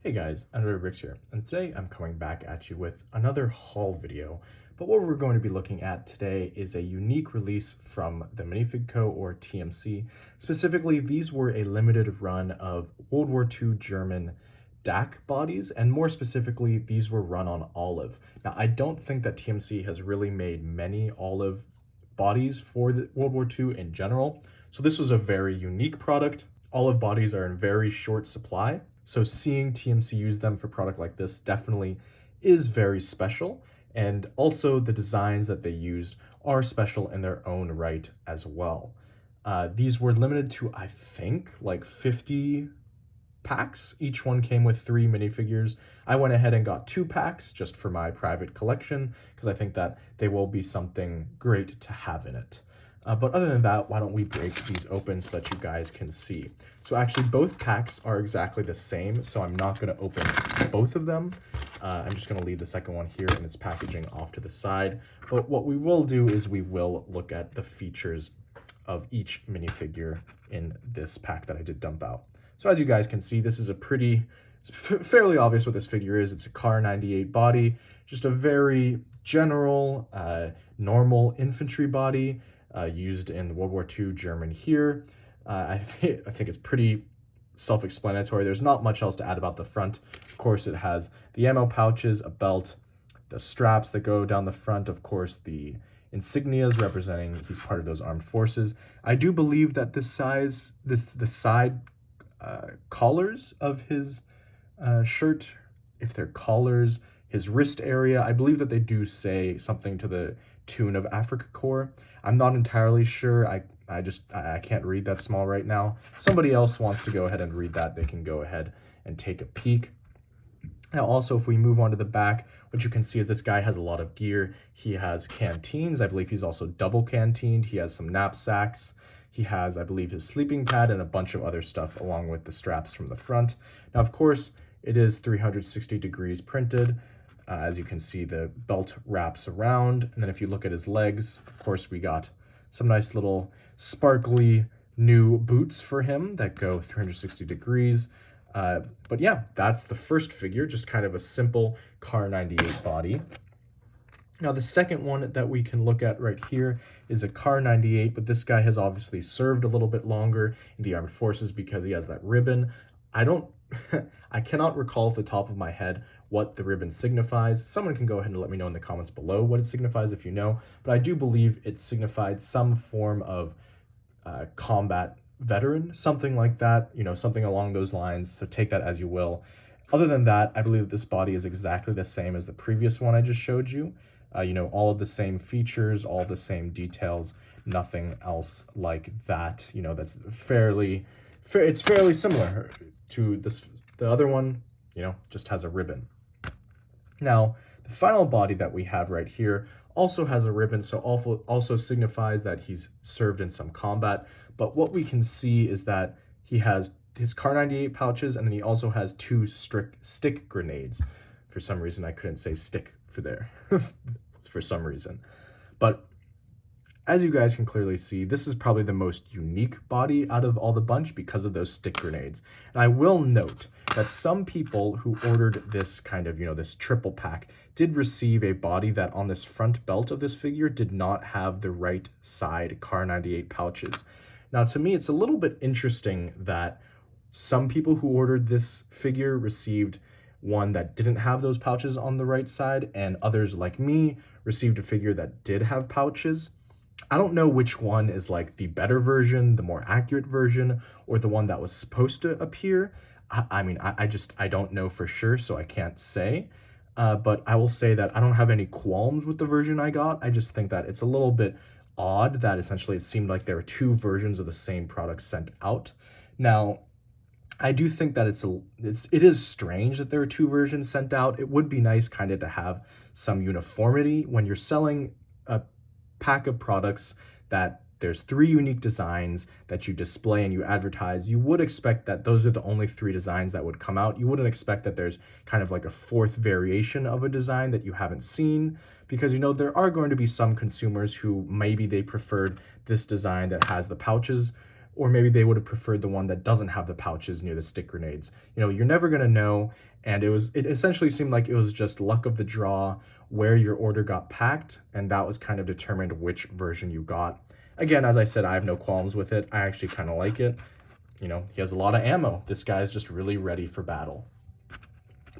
Hey guys, WWII here, and today I'm coming back at you with another haul video. But what we're going to be looking at today is a unique release from the Minifig Co. or TMC. Specifically, these were a limited run of World War II German DAK bodies, and more specifically, these were run on olive. Now, I don't think that TMC has really made many olive bodies for the World War II in general, so this was a very unique product. Olive bodies are in very short supply, so seeing TMC use them for a product like this definitely is very special. And also the designs that they used are special in their own right as well. These were limited to, I think, like 50 packs. Each one came with 3 minifigures. I went ahead and got 2 packs just for my private collection because I think that they will be something great to have in it. But other than that, why don't we break these open so that you guys can see. So actually both packs are exactly the same, so I'm not going to open both of them. I'm just going to leave the second one here and its packaging off to the side. But what we will do is we will look at the features of each minifigure in this pack that I did dump out. So as you guys can see, this is it's fairly obvious what this figure is. It's a Kar 98 body, just a very general, normal infantry body. Used in World War II German here. I think it's pretty self-explanatory. There's not much else to add about the front. Of course, it has the ammo pouches, a belt, the straps that go down the front, of course, the insignias representing he's part of those armed forces. I do believe that the side collars of his shirt, if they're collars, his wrist area, I believe that they do say something to the tune of Afrika Korps. I'm not entirely sure. I can't read that small right now. Somebody else wants to go ahead and read that, they can go ahead and take a peek. Now also, if we move on to the back, what you can see is this guy has a lot of gear. He has canteens. I believe he's also double canteened. He has some knapsacks. He has, I believe, his sleeping pad and a bunch of other stuff along with the straps from the front. Now, of course, it is 360 degrees printed. As you can see, the belt wraps around. And then if you look at his legs, of course, we got some nice little sparkly new boots for him that go 360 degrees. But yeah, that's the first figure, just kind of a simple Kar 98 body. Now, the second one that we can look at right here is a Kar 98, but this guy has obviously served a little bit longer in the armed forces because he has that ribbon. I cannot recall off the top of my head what the ribbon signifies. Someone can go ahead and let me know in the comments below what it signifies if you know, but I do believe it signified some form of combat veteran, something like that, something along those lines, so take that as you will. Other than that, I believe this body is exactly the same as the previous one I just showed you. All of the same features, all the same details, nothing else like that. That's it's fairly similar to this. The other one, just has a ribbon. Now, the final body that we have right here also has a ribbon, so also signifies that he's served in some combat. But what we can see is that he has his Kar 98 pouches, and then he also has 2 stick grenades. For some reason, I couldn't say stick for there, for some reason. But as you guys can clearly see, this is probably the most unique body out of all the bunch because of those stick grenades. And I will note that some people who ordered this kind of, this triple pack did receive a body that on this front belt of this figure did not have the right side Kar 98 pouches. Now, to me, it's a little bit interesting that some people who ordered this figure received one that didn't have those pouches on the right side, and others like me received a figure that did have pouches. I don't know which one is like the better version, the more accurate version, or the one that was supposed to appear. I don't know for sure, so I can't say. But I will say that I don't have any qualms with the version I got. I just think that it's a little bit odd that essentially it seemed like there were 2 versions of the same product sent out. Now, I do think that it is strange that there are 2 versions sent out. It would be nice kind of to have some uniformity when you're selling a pack of products that there's 3 unique designs that you display and you advertise. You would expect that those are the only 3 designs that would come out. You wouldn't expect that there's kind of like a 4th variation of a design that you haven't seen, because there are going to be some consumers who maybe they preferred this design that has the pouches or maybe they would have preferred the one that doesn't have the pouches near the stick grenades. You know, you're never gonna know, and it essentially seemed like it was just luck of the draw where your order got packed, and that was kind of determined which version you got. Again, as I said, I have no qualms with it. I actually kind of like it. You know, he has a lot of ammo. This guy's just really ready for battle.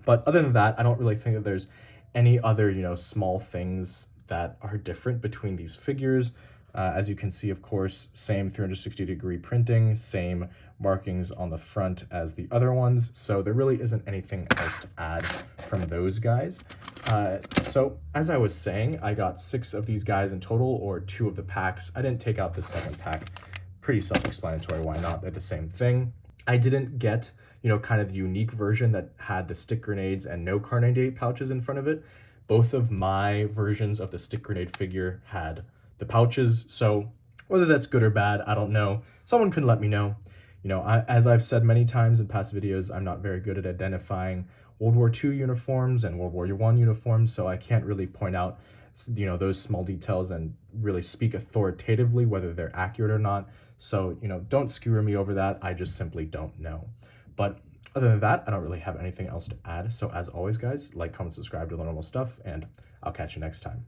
But other than that, I don't really think that there's any other, you know, small things that are different between these figures. As you can see, of course, same 360-degree printing, same markings on the front as the other ones. So there really isn't anything else to add from those guys. So as I was saying, I got 6 of these guys in total, or 2 of the packs. I didn't take out the second pack. Pretty self-explanatory, why not? They're the same thing. I didn't get, you know, kind of the unique version that had the stick grenades and no Kar 98 pouches in front of it. Both of my versions of the stick grenade figure had the pouches, so whether that's good or bad, I don't know. Someone can let me know. You know, as I've said many times in past videos, I'm not very good at identifying World War II uniforms and World War I uniforms, so I can't really point out, you know, those small details and really speak authoritatively whether they're accurate or not. So, you know, don't skewer me over that. I just simply don't know. But other than that, I don't really have anything else to add. So as always, guys, like, comment, subscribe to the normal stuff, and I'll catch you next time.